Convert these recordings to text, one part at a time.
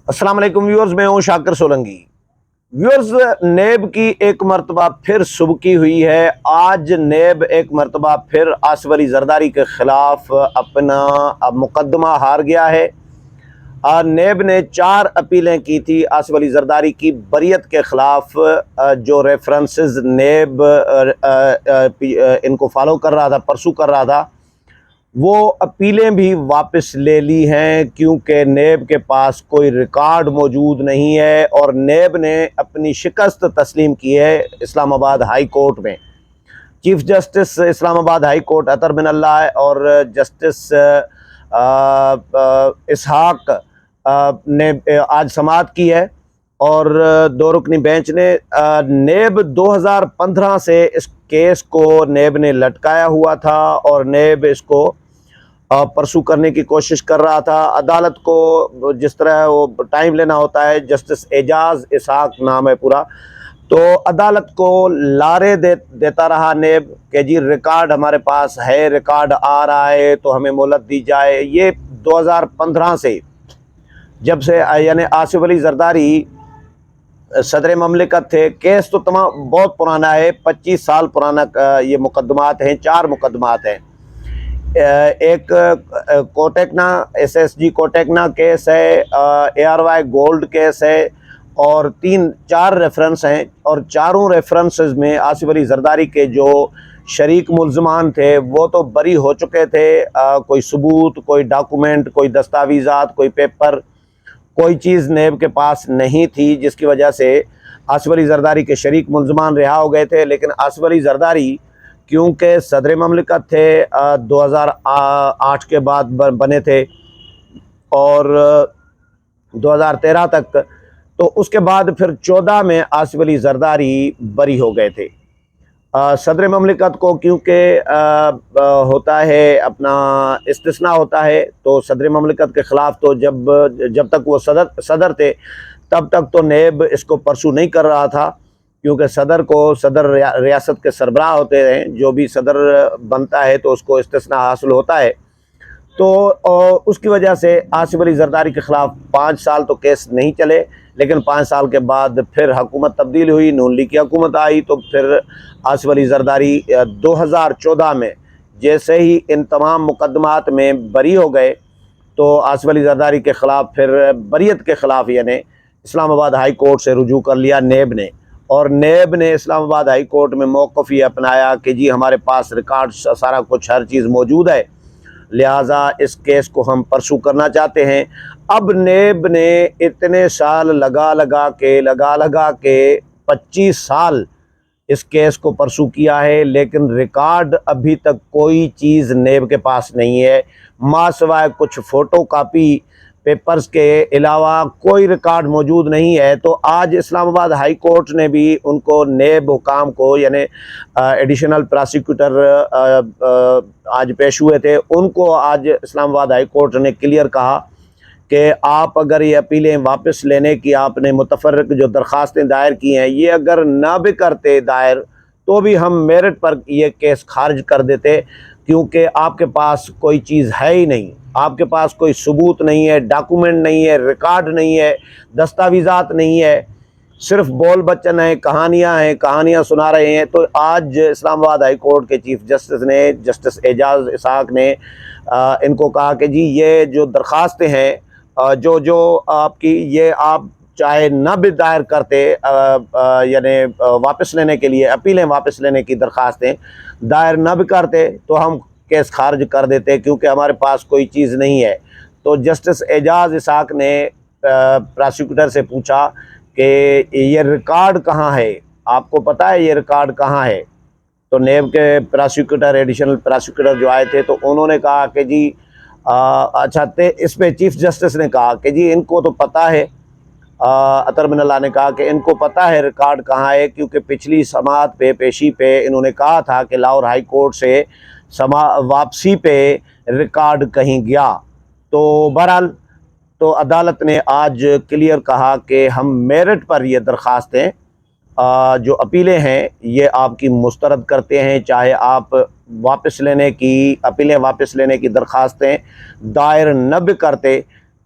السلام علیکم ویورز، میں ہوں شاکر سولنگی۔ ویورز، نیب کی ایک مرتبہ پھر سبکی ہوئی ہے۔ آج نیب ایک مرتبہ پھر آصف علی زرداری کے خلاف اپنا مقدمہ ہار گیا ہے۔ نیب نے 4 اپیلیں کی تھی آصف علی زرداری کی بریت کے خلاف، جو ریفرنسز نیب ان کو فالو کر رہا تھا، پرسو کر رہا تھا، وہ اپیلیں بھی واپس لے لی ہیں، کیونکہ نیب کے پاس کوئی ریکارڈ موجود نہیں ہے اور نیب نے اپنی شکست تسلیم کی ہے اسلام آباد ہائی کورٹ میں۔ چیف جسٹس اسلام آباد ہائی کورٹ اطہر بن اللہ اور جسٹس اسحاق نے آج سماعت کی ہے، اور 2 رکنی بینچ نے نیب 2015 سے اس کیس کو نیب نے لٹکایا ہوا تھا اور نیب اس کو پرسو کرنے کی کوشش کر رہا تھا۔ عدالت کو جس طرح وہ ٹائم لینا ہوتا ہے، جسٹس اعجاز اسحاق نام ہے پورا، تو عدالت کو لارے دیتا رہا نیب کہ جی ریکارڈ ہمارے پاس ہے، ریکارڈ آ رہا ہے تو ہمیں مہلت دی جائے۔ یہ 2015 سے، جب سے یعنی آصف علی زرداری صدر مملکت تھے، کیس تو تمام بہت پرانا ہے، 25 سال پرانا یہ مقدمات ہیں، 4 مقدمات ہیں۔ ایک کوٹیکنا SSG کوٹیکنا کیس ہے، ARY گولڈ کیس ہے، اور 4 ریفرنس ہیں، اور چاروں ریفرنسز میں آصف علی زرداری کے جو شریک ملزمان تھے وہ تو بری ہو چکے تھے۔ کوئی ثبوت، کوئی ڈاکومنٹ، کوئی دستاویزات، کوئی پیپر، کوئی چیز نیب کے پاس نہیں تھی، جس کی وجہ سے آصف علی زرداری کے شریک ملزمان رہا ہو گئے تھے۔ لیکن آصف علی زرداری کیونکہ صدر مملکت تھے، 2008 کے بعد بنے تھے اور 2013 تک، تو اس کے بعد پھر 14 میں آصف علی زرداری بری ہو گئے تھے۔ صدر مملکت کو کیونکہ ہوتا ہے اپنا استثناء ہوتا ہے، تو صدر مملکت کے خلاف تو جب تک وہ صدر تھے تب تک تو نیب اس کو پرسو نہیں کر رہا تھا، کیونکہ صدر ریاست کے سربراہ ہوتے ہیں، جو بھی صدر بنتا ہے تو اس کو استثناء حاصل ہوتا ہے۔ تو اس کی وجہ سے آصف علی زرداری کے خلاف 5 سال تو کیس نہیں چلے، لیکن 5 سال کے بعد پھر حکومت تبدیل ہوئی، نون لیگ کی حکومت آئی، تو پھر آصف علی زرداری 2014 میں جیسے ہی ان تمام مقدمات میں بری ہو گئے، تو آصف علی زرداری کے خلاف پھر بریت کے خلاف یعنی اسلام آباد ہائی کورٹ سے رجوع کر لیا نیب نے، اور نیب نے اسلام آباد ہائی کورٹ میں موقف یہ اپنایا کہ جی ہمارے پاس ریکارڈ سارا کچھ ہر چیز موجود ہے، لہٰذا اس کیس کو ہم پرسو کرنا چاہتے ہیں۔ اب نیب نے اتنے سال لگا لگا کے 25 سال اس کیس کو پرسو کیا ہے، لیکن ریکارڈ ابھی تک کوئی چیز نیب کے پاس نہیں ہے، ماں سوائے کچھ فوٹو کاپی پیپرز کے علاوہ کوئی ریکارڈ موجود نہیں ہے۔ تو آج اسلام آباد ہائی کورٹ نے بھی ان کو نیب حکام کو یعنی ایڈیشنل پراسیکیوٹر آج پیش ہوئے تھے، ان کو آج اسلام آباد ہائی کورٹ نے کلیئر کہا کہ آپ اگر یہ اپیلیں واپس لینے کی آپ نے متفرق جو درخواستیں دائر کی ہیں، یہ اگر نہ بھی کرتے دائر تو بھی ہم میرٹ پر یہ کیس خارج کر دیتے، کیونکہ آپ کے پاس کوئی چیز ہے ہی نہیں، آپ کے پاس کوئی ثبوت نہیں ہے، ڈاکومنٹ نہیں ہے، ریکارڈ نہیں ہے، دستاویزات نہیں ہے، صرف بول بچن ہیں، کہانیاں سنا رہے ہیں۔ تو آج اسلام آباد ہائی کورٹ کے چیف جسٹس نے، جسٹس اعجاز اسحاق نے ان کو کہا کہ جی یہ جو درخواستیں ہیں جو آپ کی، یہ آپ چاہے نہ بھی دائر کرتے، یعنی واپس لینے کے لیے اپیلیں واپس لینے کی درخواستیں دائر نہ بھی کرتے تو ہم کیس خارج کر دیتے، کیونکہ ہمارے پاس کوئی چیز نہیں ہے۔ تو جسٹس اعجاز اسحاق نے پراسیکیوٹر سے پوچھا کہ یہ ریکارڈ کہاں ہے، آپ کو پتہ ہے یہ ریکارڈ کہاں ہے؟ تو نیب کے پراسیکیوٹر، ایڈیشنل پراسیکیوٹر جو آئے تھے، تو انہوں نے کہا کہ جی اچھا، اس پہ چیف جسٹس نے کہا کہ جی ان کو تو پتہ ہے، اطہر بن اللہ نے کہا کہ ان کو پتہ ہے ریکارڈ کہاں ہے، کیونکہ پچھلی سماعت پہ، پیشی پہ انہوں نے کہا تھا کہ لاہور ہائی کورٹ سے واپسی پہ ریکارڈ کہیں گیا۔ تو بہرحال تو عدالت نے آج کلیئر کہا کہ ہم میرٹ پر یہ درخواستیں جو اپیلیں ہیں یہ آپ کی مسترد کرتے ہیں، چاہے آپ اپیلیں واپس لینے کی درخواستیں دائر نہ بھی کرتے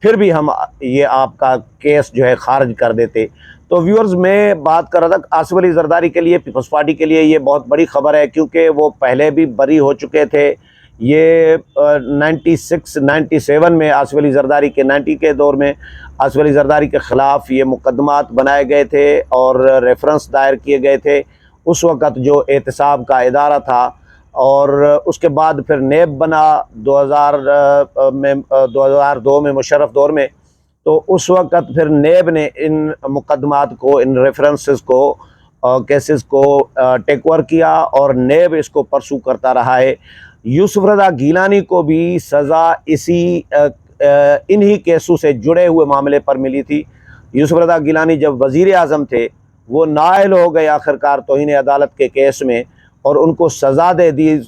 پھر بھی ہم یہ آپ کا کیس جو ہے خارج کر دیتے۔ تو ویورز، میں بات کر رہا تھا آصف علی زرداری کے لیے، پیپلز پارٹی کے لیے یہ بہت بڑی خبر ہے، کیونکہ وہ پہلے بھی بری ہو چکے تھے۔ یہ 97 میں آصف علی زرداری کے 90 کے دور میں آصف علی زرداری کے خلاف یہ مقدمات بنائے گئے تھے اور ریفرنس دائر کیے گئے تھے اس وقت جو احتساب کا ادارہ تھا، اور اس کے بعد پھر نیب بنا 2002 میں مشرف دور میں۔ تو اس وقت پھر نیب نے ان مقدمات کو، ان ریفرنسز کو، کیسز کو ٹیک اوور کیا اور نیب اس کو پرسو کرتا رہا ہے۔ یوسف رضا گیلانی کو بھی سزا انہی کیسوں سے جڑے ہوئے معاملے پر ملی تھی۔ یوسف رضا گیلانی جب وزیر اعظم تھے وہ نائل ہو گئے آخرکار توہین عدالت کے کیس میں، اور ان کو سزا دے دی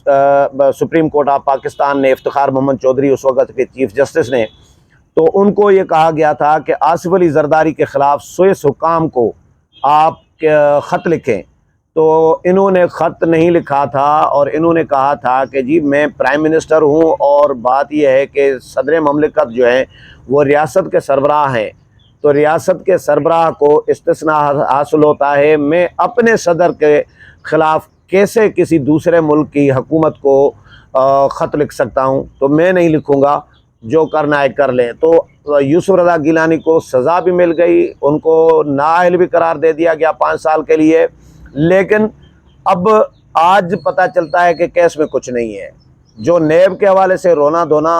سپریم کورٹ آف پاکستان نے، افتخار محمد چودھری اس وقت کے چیف جسٹس نے۔ تو ان کو یہ کہا گیا تھا کہ آصف علی زرداری کے خلاف سوئس حکام کو آپ خط لکھیں، تو انہوں نے خط نہیں لکھا تھا، اور انہوں نے کہا تھا کہ جی میں پرائم منسٹر ہوں، اور بات یہ ہے کہ صدر مملکت جو ہے وہ ریاست کے سربراہ ہیں، تو ریاست کے سربراہ کو استثناء حاصل ہوتا ہے، میں اپنے صدر کے خلاف کیسے کسی دوسرے ملک کی حکومت کو خط لکھ سکتا ہوں؟ تو میں نہیں لکھوں گا، جو کرنا ہے کر لیں۔ تو یوسف رضا گیلانی کو سزا بھی مل گئی، ان کو نااہل بھی قرار دے دیا گیا 5 سال کے لیے، لیکن اب آج پتہ چلتا ہے کہ کیس میں کچھ نہیں ہے۔ جو نیب کے حوالے سے رونا دھونا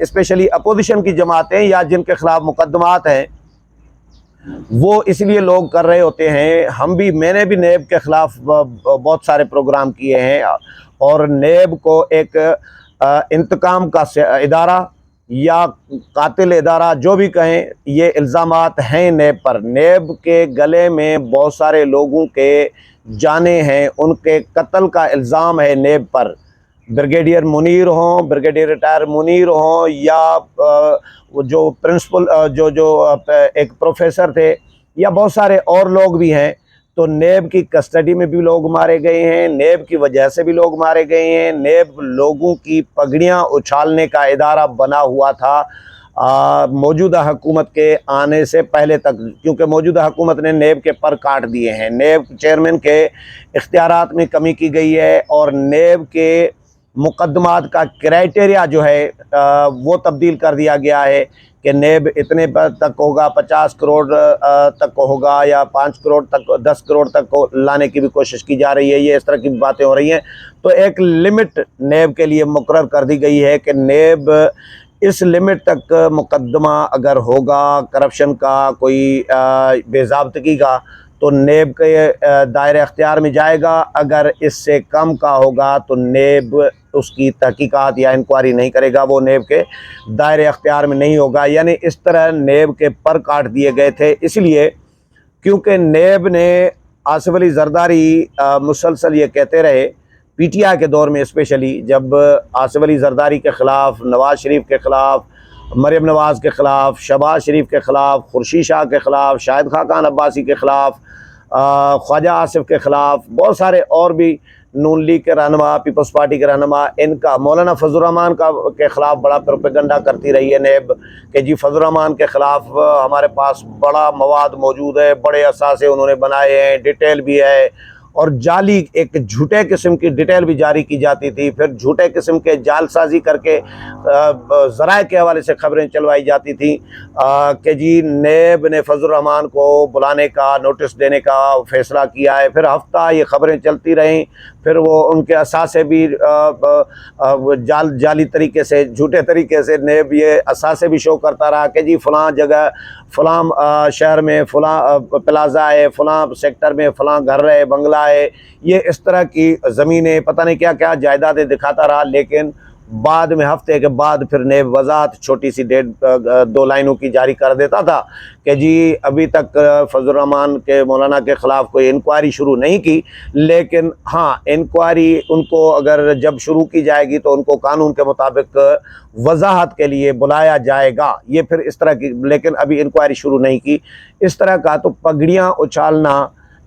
اسپیشلی اپوزیشن کی جماعتیں یا جن کے خلاف مقدمات ہیں وہ اس لیے لوگ کر رہے ہوتے ہیں، میں نے بھی نیب کے خلاف بہت سارے پروگرام کیے ہیں، اور نیب کو ایک انتقام کا ادارہ یا قاتل ادارہ جو بھی کہیں، یہ الزامات ہیں نیب پر۔ نیب کے گلے میں بہت سارے لوگوں کے جانیں ہیں، ان کے قتل کا الزام ہے نیب پر، بریگیڈیئر منیر ہوں، بریگیڈیئر ریٹائر منیر ہوں، یا جو پرنسپل جو ایک پروفیسر تھے، یا بہت سارے اور لوگ بھی ہیں۔ تو نیب کی کسٹڈی میں بھی لوگ مارے گئے ہیں، نیب کی وجہ سے بھی لوگ مارے گئے ہیں۔ نیب لوگوں کی پگڑیاں اچھالنے کا ادارہ بنا ہوا تھا موجودہ حکومت کے آنے سے پہلے تک، کیونکہ موجودہ حکومت نے نیب کے پر کاٹ دیے ہیں، نیب چیئرمین کے اختیارات میں کمی کی گئی ہے، اور نیب کے مقدمات کا کرائٹیریا جو ہے وہ تبدیل کر دیا گیا ہے کہ نیب اتنے تک ہوگا، 50 کروڑ تک ہوگا، یا 5 کروڑ تک، 10 کروڑ تک لانے کی بھی کوشش کی جا رہی ہے، یہ اس طرح کی باتیں ہو رہی ہیں۔ تو ایک لمٹ نیب کے لیے مقرر کر دی گئی ہے کہ نیب اس لمٹ تک مقدمہ اگر ہوگا کرپشن کا، کوئی بے ضابطگی کا، تو نیب کے دائرہ اختیار میں جائے گا۔ اگر اس سے کم کا ہوگا تو نیب اس کی تحقیقات یا انکوائری نہیں کرے گا، وہ نیب کے دائرہ اختیار میں نہیں ہوگا۔ یعنی اس طرح نیب کے پر کاٹ دیے گئے تھے، اس لیے کیونکہ نیب نے آصف علی زرداری مسلسل یہ کہتے رہے، پی ٹی آئی کے دور میں اسپیشلی، جب آصف علی زرداری کے خلاف، نواز شریف کے خلاف، مریم نواز کے خلاف، شہباز شریف کے خلاف، خورشید شاہ کے خلاف، شاہد خاقان عباسی کے خلاف، خواجہ آصف کے خلاف، بہت سارے اور بھی نون لیگ کے رہنما، پیپلز پارٹی کے رہنما، ان کا مولانا فضل الرحمان کے خلاف بڑا پروپیگنڈا کرتی رہی ہے نیب کہ جی فضل الرحمان کے خلاف ہمارے پاس بڑا مواد موجود ہے، بڑے اثاثے انہوں نے بنائے ہیں، ڈیٹیل بھی ہے، اور جعلی ایک جھوٹے قسم کی ڈیٹیل بھی جاری کی جاتی تھی، پھر جھوٹے قسم کے جال سازی کر کے ذرائع کے حوالے سے خبریں چلوائی جاتی تھیں کہ جی نیب نے فضل الرحمان کو بلانے کا، نوٹس دینے کا فیصلہ کیا ہے۔ پھر ہفتہ یہ خبریں چلتی رہیں، پھر وہ ان کے اثاثے بھی جعلی طریقے سے، جھوٹے طریقے سے نیب یہ اثاثے بھی شو کرتا رہا کہ جی فلاں جگہ، فلاں شہر میں فلاں پلازا ہے، فلاں سیکٹر میں فلاں گھر ہے، بنگلہ ہے، یہ اس طرح کی زمینیں، پتہ نہیں کیا کیا جائیدادیں دکھاتا رہا۔ لیکن بعد میں ہفتے کے بعد پھر نیب وضاحت چھوٹی سی 1.5-2 لائنوں کی جاری کر دیتا تھا کہ جی ابھی تک فضل الرحمان کے مولانا کے خلاف کوئی انکوائری شروع نہیں کی، لیکن ہاں انکوائری ان کو اگر جب شروع کی جائے گی تو ان کو قانون کے مطابق وضاحت کے لیے بلایا جائے گا۔ یہ پھر اس طرح کی، لیکن ابھی انکوائری شروع نہیں کی۔ اس طرح کا تو پگڑیاں اچھالنا